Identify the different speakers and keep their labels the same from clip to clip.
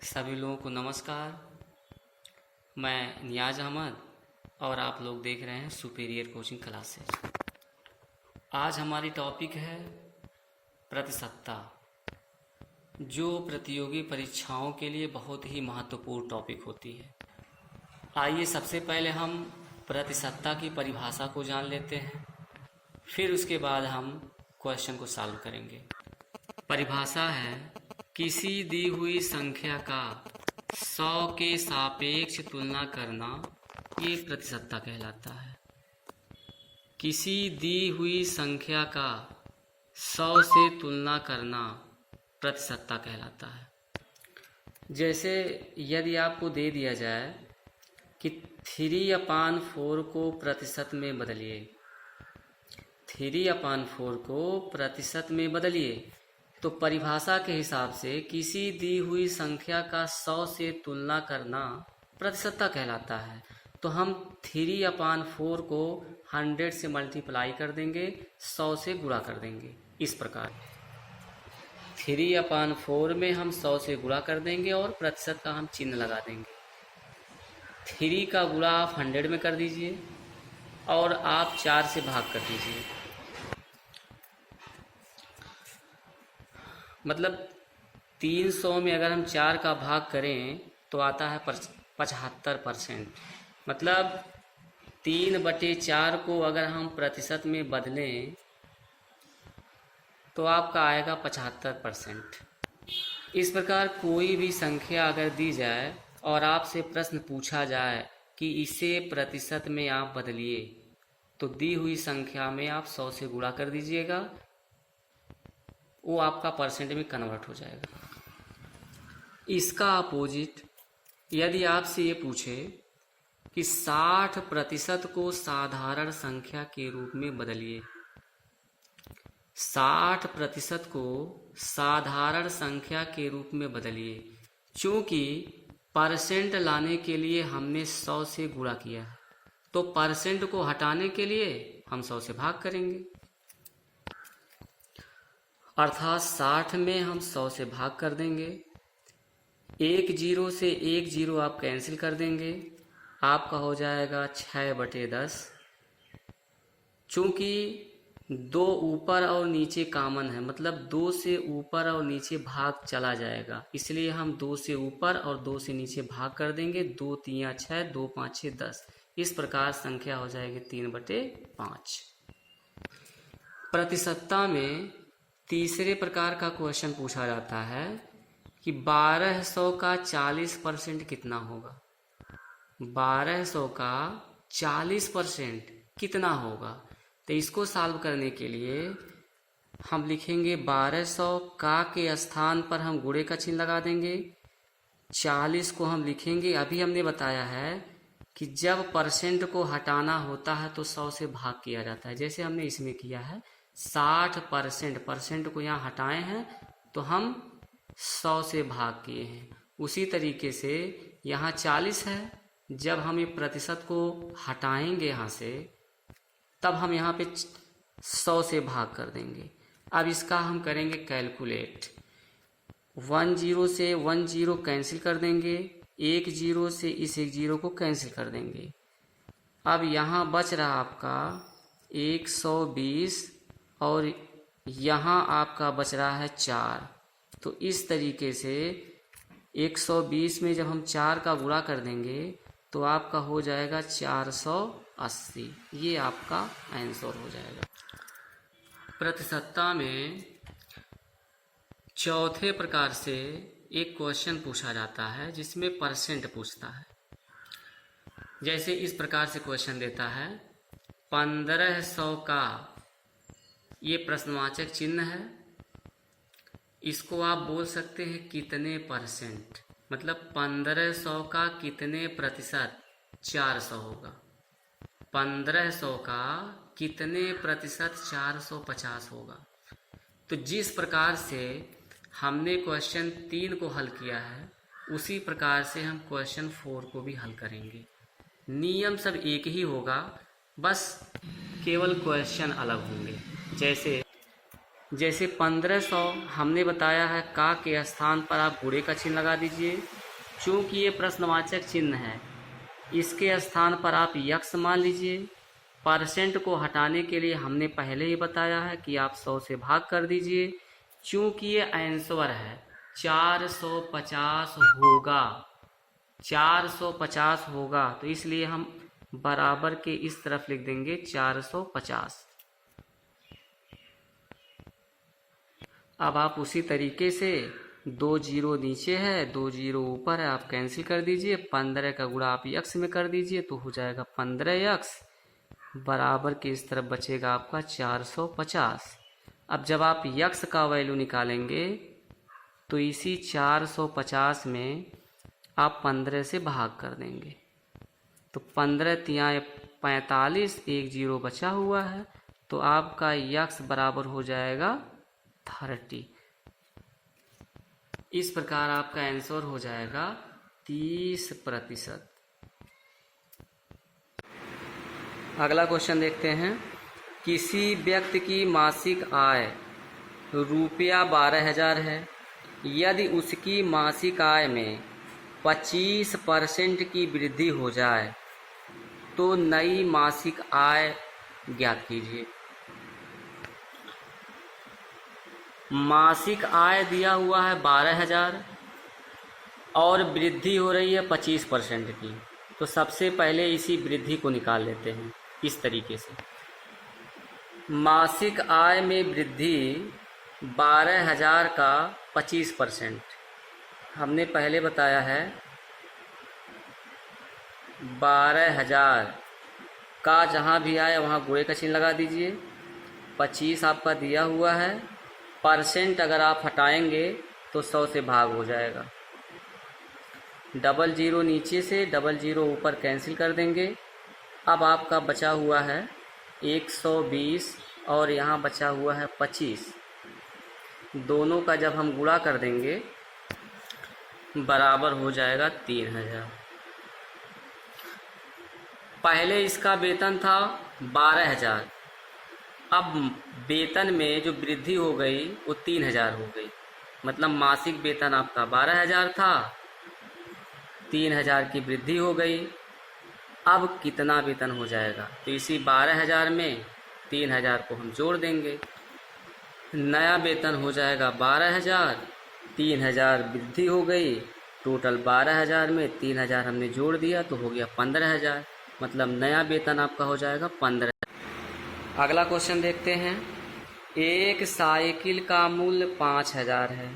Speaker 1: सभी लोगों को नमस्कार। मैं नियाज अहमद और आप लोग देख रहे हैं सुपीरियर कोचिंग क्लासेस। आज हमारी टॉपिक है प्रतिशतता, जो प्रतियोगी परीक्षाओं के लिए बहुत ही महत्वपूर्ण टॉपिक होती है। आइए सबसे पहले हम प्रतिशतता की परिभाषा को जान लेते हैं, फिर उसके बाद हम क्वेश्चन को सॉल्व करेंगे। परिभाषा है, किसी दी हुई संख्या का 100 के सापेक्ष तुलना करना, ये प्रतिशतता कहलाता है। किसी दी हुई संख्या का 100 से तुलना करना प्रतिशतता कहलाता है। जैसे यदि आपको दे दिया जाए कि 3/4 को प्रतिशत में बदलिए, 3/4 को प्रतिशत में बदलिए, तो परिभाषा के हिसाब से किसी दी हुई संख्या का 100 से तुलना करना प्रतिशतता कहलाता है। तो हम 3/4 को 100 से मल्टीप्लाई कर देंगे, 100 से गुणा कर देंगे। इस प्रकार 3/4 में हम 100 से गुणा कर देंगे और प्रतिशत का हम चिन्ह लगा देंगे। 3 का गुणा आप 100 में कर दीजिए और आप 4 से भाग कर दीजिए। मतलब 300 में अगर हम 4 का भाग करें तो आता है 75%। मतलब 3/4 को अगर हम प्रतिशत में बदलें तो आपका आएगा 75%। इस प्रकार कोई भी संख्या अगर दी जाए और आपसे प्रश्न पूछा जाए कि इसे प्रतिशत में आप बदलिए, तो दी हुई संख्या में आप 100 से गुणा कर दीजिएगा, वो आपका परसेंट में कन्वर्ट हो जाएगा। इसका अपोजिट यदि आपसे ये पूछे कि 60% को साधारण संख्या के रूप में बदलिए, 60% को साधारण संख्या के रूप में बदलिए, चूंकि परसेंट लाने के लिए हमने 100 से गुणा किया है, तो परसेंट को हटाने के लिए हम 100 से भाग करेंगे। अर्थात 60 में हम 100 से भाग कर देंगे, 1 0 से 1 0 आप कैंसिल कर देंगे, आपका हो जाएगा 6/10। चूंकि 2 ऊपर और नीचे कॉमन है, मतलब 2 से ऊपर और नीचे भाग चला जाएगा, इसलिए हम 2 से ऊपर और 2 से नीचे भाग कर देंगे। 2 3 6, 2 5 6 10। इस प्रकार संख्या हो जाएगी 3/5। प्रतिशतता में तीसरे प्रकार का क्वेश्चन पूछा जाता है कि 1200 का 40% कितना होगा। 1200 का 40% कितना होगा? तो इसको सॉल्व करने के लिए हम लिखेंगे 1200 का के स्थान पर हम गुणे का चिन्ह लगा देंगे, 40 को हम लिखेंगे। अभी हमने बताया है कि जब परसेंट को हटाना होता है तो 100 से भाग किया जाता है, जैसे हमने इसमें किया है। 60% परसेंट को यहाँ हटाए हैं तो हम 100 से भाग किए हैं। उसी तरीके से यहाँ 40 है, जब हम ये प्रतिशत को हटाएंगे यहाँ से, तब हम यहाँ पे 100 से भाग कर देंगे। अब इसका हम करेंगे कैलकुलेट। 1 0 से 1 0 कैंसिल कर देंगे, 1 0 से इस 1 0 को कैंसिल कर देंगे। अब यहाँ बच रहा आपका 120 और यहाँ आपका बच रहा है 4। तो इस तरीके से 120 में जब हम 4 का गुणा कर देंगे तो आपका हो जाएगा 480। ये आपका आंसर हो जाएगा। प्रतिशतता में चौथे प्रकार से एक क्वेश्चन पूछा जाता है जिसमें परसेंट पूछता है। जैसे इस प्रकार से क्वेश्चन देता है, 1500 का, ये प्रश्नवाचक चिन्ह है, इसको आप बोल सकते हैं कितने परसेंट, मतलब 1500 का कितने प्रतिशत 400 होगा। 1500 का कितने प्रतिशत 450 होगा। तो जिस प्रकार से हमने क्वेश्चन 3 को हल किया है, उसी प्रकार से हम क्वेश्चन 4 को भी हल करेंगे। नियम सब एक ही होगा, बस केवल क्वेश्चन अलग होंगे। जैसे जैसे 1500 हमने बताया है, का के स्थान पर आप गुणे का चिन्ह लगा दीजिए। चूँकि ये प्रश्नवाचक चिन्ह है, इसके स्थान पर आप यक्स मान लीजिए। परसेंट को हटाने के लिए हमने पहले ही बताया है कि आप 100 से भाग कर दीजिए। चूँकि ये आंसर है 450 होगा, 450 होगा, तो इसलिए हम बराबर के इस तरफ लिख देंगे 450। अब आप उसी तरीके से 2 जीरो नीचे है, 2 जीरो ऊपर है, आप कैंसिल कर दीजिए। 15 का गुणा आप यक्स में कर दीजिए तो हो जाएगा 15 यक्स, बराबर के इस तरफ बचेगा आपका 450। अब जब आप यक्स का वैल्यू निकालेंगे तो इसी 450 में आप 15 से भाग कर देंगे, तो 15 तिया 45, 1 जीरो बचा हुआ है, तो आपका यक्स बराबर हो जाएगा 30। इस प्रकार आपका आंसर हो जाएगा 30%। अगला क्वेश्चन देखते हैं। किसी व्यक्ति की मासिक आय रुपया 12,000 है। यदि उसकी मासिक आय में 25% की वृद्धि हो जाए तो नई मासिक आय ज्ञात कीजिए। मासिक आय दिया हुआ है 12,000 और वृद्धि हो रही है 25% की, तो सबसे पहले इसी वृद्धि को निकाल लेते हैं इस तरीके से। मासिक आय में वृद्धि 12,000 का 25%, हमने पहले बताया है 12,000 का जहाँ भी आए वहाँ गुणे का चिन्ह लगा दीजिए। 25 आपका दिया हुआ है, परसेंट अगर आप हटाएंगे तो 100 से भाग हो जाएगा। डबल जीरो नीचे से, डबल जीरो ऊपर कैंसिल कर देंगे। अब आपका बचा हुआ है 120 और यहाँ बचा हुआ है 25। दोनों का जब हम गुणा कर देंगे बराबर हो जाएगा 3,000। पहले इसका वेतन था 12,000, अब वेतन में जो वृद्धि हो गई वो 3,000 हो गई। मतलब मासिक वेतन आपका 12,000 था, 3,000 की वृद्धि हो गई। अब कितना वेतन हो जाएगा, तो इसी 12,000 में 3,000 को हम जोड़ देंगे। नया वेतन हो जाएगा 12,000, 3,000 वृद्धि हो गई, टोटल 12,000 में 3,000 हमने जोड़ दिया तो हो गया 15,000। मतलब नया वेतन आपका हो जाएगा 15। अगला क्वेश्चन देखते हैं। एक साइकिल का मूल्य 5,000 है।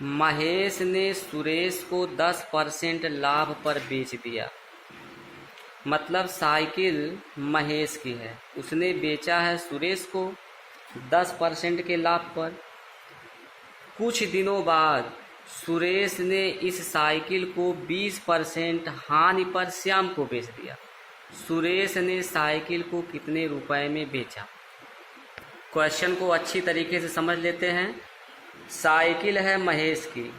Speaker 1: महेश ने सुरेश को 10% लाभ पर बेच दिया। मतलब साइकिल महेश की है, उसने बेचा है सुरेश को 10% के लाभ पर। कुछ दिनों बाद सुरेश ने इस साइकिल को 20% हानि पर श्याम को बेच दिया। सुरेश ने साइकिल को कितने रुपए में बेचा? क्वेश्चन को अच्छी तरीके से समझ लेते हैं। साइकिल है महेश की,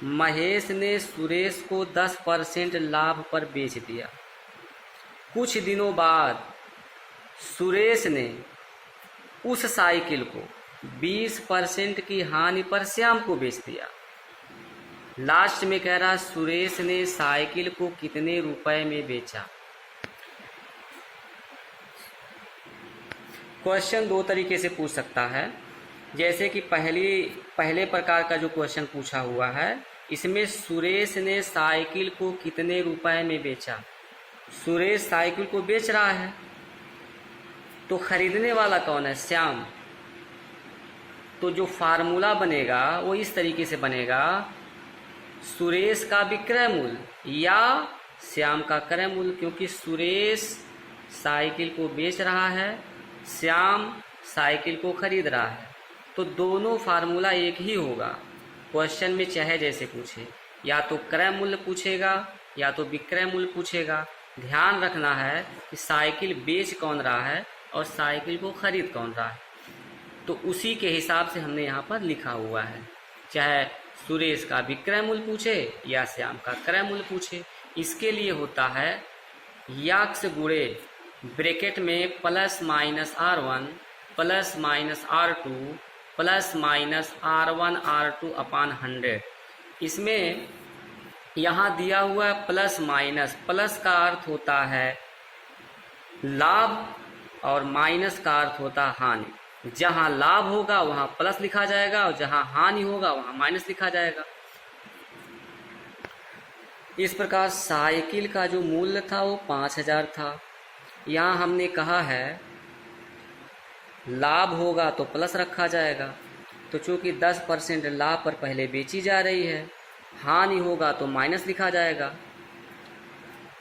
Speaker 1: महेश ने सुरेश को 10% लाभ पर बेच दिया। कुछ दिनों बाद सुरेश ने उस साइकिल को 20% की हानि पर श्याम को बेच दिया। लास्ट में कह रहा सुरेश ने साइकिल को कितने रुपए में बेचा। क्वेश्चन दो तरीके से पूछ सकता है। जैसे कि पहले प्रकार का जो क्वेश्चन पूछा हुआ है, इसमें सुरेश ने साइकिल को कितने रुपए में बेचा। सुरेश साइकिल को बेच रहा है तो खरीदने वाला कौन है? श्याम। तो जो फार्मूला बनेगा वो इस तरीके से बनेगा, सुरेश का विक्रय मूल्य या श्याम का क्रय मूल्य, क्योंकि सुरेश साइकिल को बेच रहा है, श्याम साइकिल को खरीद रहा है, तो दोनों फार्मूला एक ही होगा। क्वेश्चन में चाहे जैसे पूछे, या तो क्रय मूल्य पूछेगा या तो विक्रय मूल्य पूछेगा। ध्यान रखना है कि साइकिल बेच कौन रहा है और साइकिल को खरीद कौन रहा है, तो उसी के हिसाब से हमने यहाँ पर लिखा हुआ है। चाहे सुरेश का विक्रय मूल्य पूछे या श्याम का क्रय मूल्य पूछे, इसके लिए होता है यक्स गुणे ब्रैकेट में +-R1 +-R2 plus minus R1 R2 अपान 100। इसमें यहाँ दिया हुआ है प्लस माइनस, प्लस का अर्थ होता है लाभ और माइनस का अर्थ होता है हानि। जहाँ लाभ होगा वहाँ प्लस लिखा जाएगा और जहाँ हानि होगा वहाँ माइनस लिखा जाएगा। इस प्रकार साइकिल का जो मूल्य था वो 5000 था। यहाँ हमने कहा है लाभ होगा तो प्लस रखा जाएगा, तो चूंकि 10% लाभ पर पहले बेची जा रही है, हानि होगा तो माइनस लिखा जाएगा।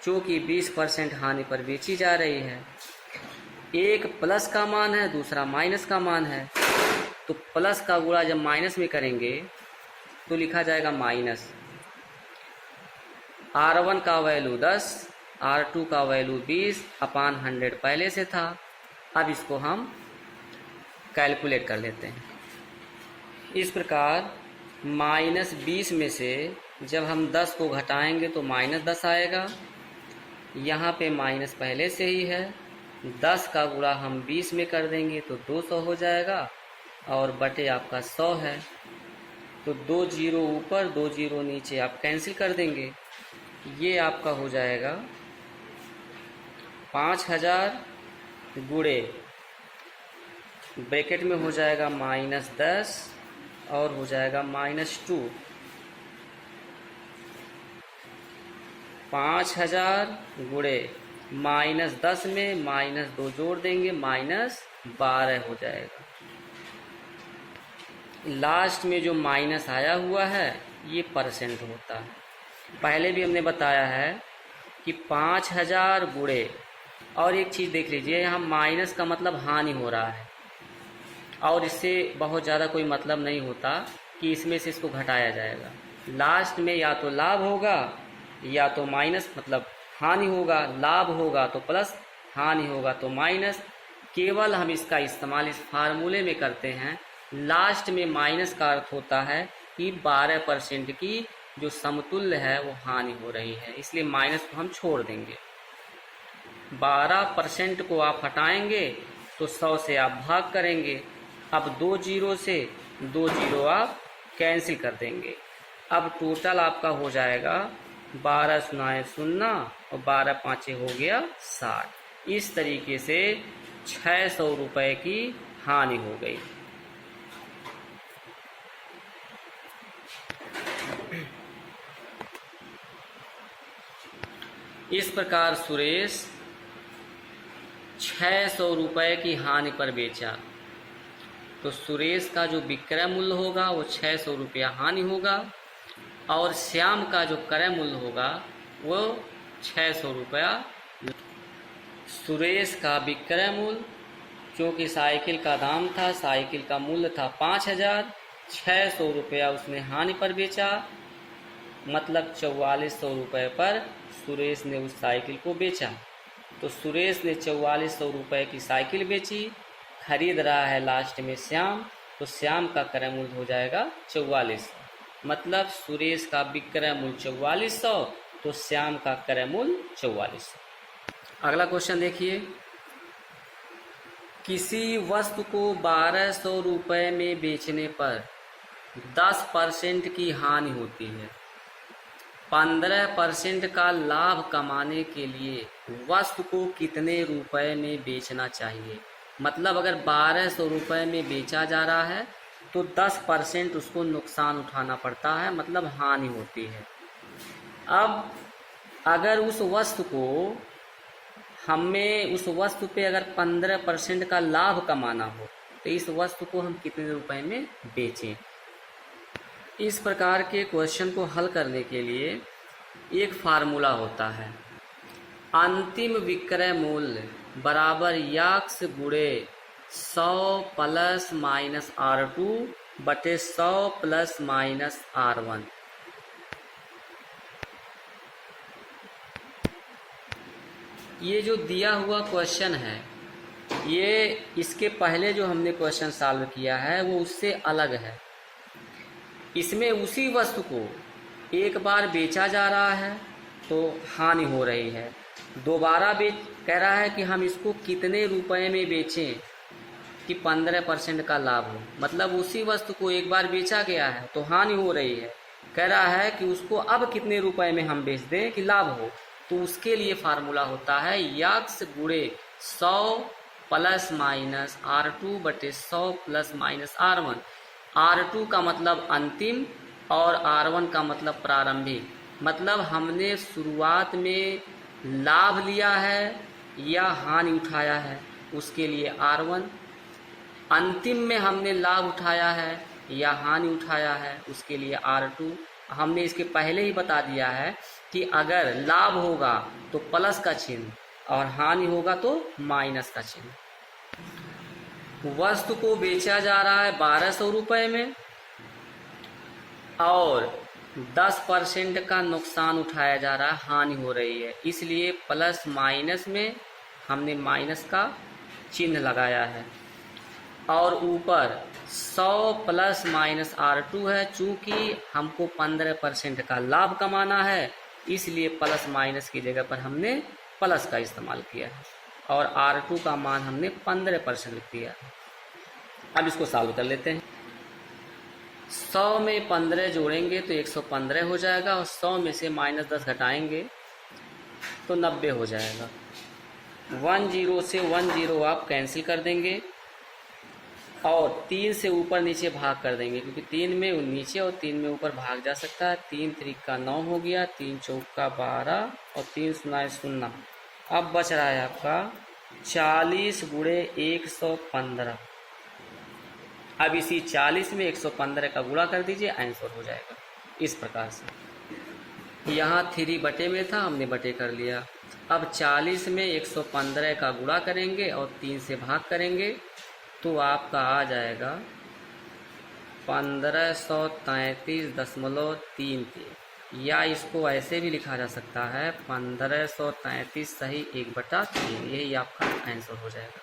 Speaker 1: चूंकि 20% हानि पर बेची जा रही है, एक प्लस का मान है दूसरा माइनस का मान है, तो प्लस का गुणा जब माइनस में करेंगे तो लिखा जाएगा माइनस। R1 का वैल्यू 10, R2 का वैल्यू 20 अपान 100 पहले से था। अब इसको हम कैलकुलेट कर लेते हैं। इस प्रकार -20 में से जब हम 10 को घटाएंगे तो -10 आएगा। यहाँ पे माइनस पहले से ही है, 10 का गुणा हम 20 में कर देंगे तो 200 हो जाएगा और बटे आपका 100 है, तो 2 जीरो ऊपर 2 जीरो नीचे आप कैंसिल कर देंगे। ये आपका हो जाएगा 5000 गुणे ब्रैकेट में हो जाएगा -10 और हो जाएगा -2। 5000 गुणे -10 में -2 जोड़ देंगे -12 हो जाएगा। लास्ट में जो माइनस आया हुआ है ये परसेंट होता है। पहले भी हमने बताया है कि 5000 गुणे, और एक चीज़ देख लीजिए, यहाँ माइनस का मतलब हानि हो रहा है और इससे बहुत ज़्यादा कोई मतलब नहीं होता कि इसमें से इसको घटाया जाएगा। लास्ट में या तो लाभ होगा या तो माइनस, मतलब हानि होगा, लाभ होगा तो प्लस, हानि होगा तो माइनस। केवल हम इसका इस्तेमाल इस फार्मूले में करते हैं। लास्ट में माइनस का अर्थ होता है कि 12% की जो समतुल्य है वो हानि हो रही है, इसलिए माइनस को हम छोड़ देंगे। 12% को आप हटाएंगे तो 100 से आप भाग करेंगे। अब 2 जीरो से 2 जीरो आप कैंसिल कर देंगे। अब टोटल आपका हो जाएगा 12 सुनाए 0 और 12 पाँचे हो गया 60। इस तरीके से 600 रुपये की हानि हो गई। इस प्रकार सुरेश 600 रुपये की हानि पर बेचा, तो सुरेश का जो विक्रय मूल्य होगा वो 600 रुपया हानि होगा और श्याम का जो क्रय मूल्य होगा वो 600 रुपया। सुरेश का विक्रय मूल्य, क्योंकि साइकिल का दाम था, साइकिल का मूल्य था 5000, 600 रुपया उसने हानि पर बेचा, मतलब 4400 रुपये पर सुरेश ने उस साइकिल को बेचा। तो सुरेश ने 4400 रुपये की साइकिल बेची, खरीद रहा है लास्ट में श्याम, तो श्याम का क्रय मूल्य हो जाएगा 4400, मतलब सुरेश का विक्रय मूल्य 4400 तो श्याम का क्रय मूल्य 4400। अगला क्वेश्चन देखिए, किसी वस्तु को 1200 रुपये में बेचने पर 10% की हानि होती है। 15% का लाभ कमाने के लिए वस्तु को कितने रुपए में बेचना चाहिए। मतलब अगर 1200 रुपये में बेचा जा रहा है तो 10% उसको नुकसान उठाना पड़ता है, मतलब हानि होती है। अब अगर उस वस्तु को हमें उस वस्तु पे अगर 15% का लाभ कमाना हो तो इस वस्तु को हम कितने रुपए में बेचें। इस प्रकार के क्वेश्चन को हल करने के लिए एक फार्मूला होता है, अंतिम विक्रय मूल्य बराबर यक्स गुणे 100 प्लस माइनस R2 बटे 100 प्लस माइनस R1। ये जो दिया हुआ क्वेश्चन है, ये इसके पहले जो हमने क्वेश्चन सॉल्व किया है वो उससे अलग है। इसमें उसी वस्तु को एक बार बेचा जा रहा है तो हानि हो रही है, दोबारा कह रहा है कि हम इसको कितने रुपए में बेचें, कि 15% का लाभ हो, मतलब उसी वस्तु को एक बार बेचा गया है तो हानि हो रही है। कह रहा है कि उसको अब कितने रुपए में हम बेच दें कि लाभ हो, तो उसके लिए फार्मूला होता है यक्स गुणे 100 प्लस माइनस R2 बटे 100 प्लस माइनस R1। R2 का मतलब अंतिम और R1 का मतलब प्रारंभिक, मतलब हमने शुरुआत में लाभ लिया है या हानि उठाया है, उसके लिए R1। अंतिम में हमने लाभ उठाया है या हानि उठाया है, उसके लिए R2। हमने इसके पहले ही बता दिया है कि अगर लाभ होगा तो प्लस का चिन्ह और हानि होगा तो माइनस का चिन्ह। वस्तु को बेचा जा रहा है 1200 रुपये में और 10% का नुकसान उठाया जा रहा है, हानि हो रही है, इसलिए प्लस माइनस में हमने माइनस का चिन्ह लगाया है। और ऊपर 100 प्लस माइनस R2 है, चूंकि हमको 15% का लाभ कमाना है इसलिए प्लस माइनस की जगह पर हमने प्लस का इस्तेमाल किया है और R2 का मान हमने 15% लिख दिया। अब इसको सॉल्व कर लेते हैं। 100 में 15 जोड़ेंगे तो 115 हो जाएगा और 100 में से माइनस 10 घटाएंगे तो 90 हो जाएगा। 10 से 10 आप कैंसिल कर देंगे और 3 से ऊपर नीचे भाग कर देंगे, क्योंकि 3 में नीचे और 3 में ऊपर भाग जा सकता है। 3 त्रिका 9 हो गया, 3 चौका 12 और 3 शून्य 0। अब बच रहा है आपका 40 गुणे 115। अब इसी 40 में 115 का गुणा कर दीजिए, आंसर हो जाएगा इस प्रकार से। यहाँ 3 बटे में था, हमने बटे कर लिया। अब 40 में 115 का गुणा करेंगे और 3 से भाग करेंगे तो आपका आ जाएगा 1533.33, या इसको ऐसे भी लिखा जा सकता है 1533 सही 1/3, यही आपका आंसर हो जाएगा।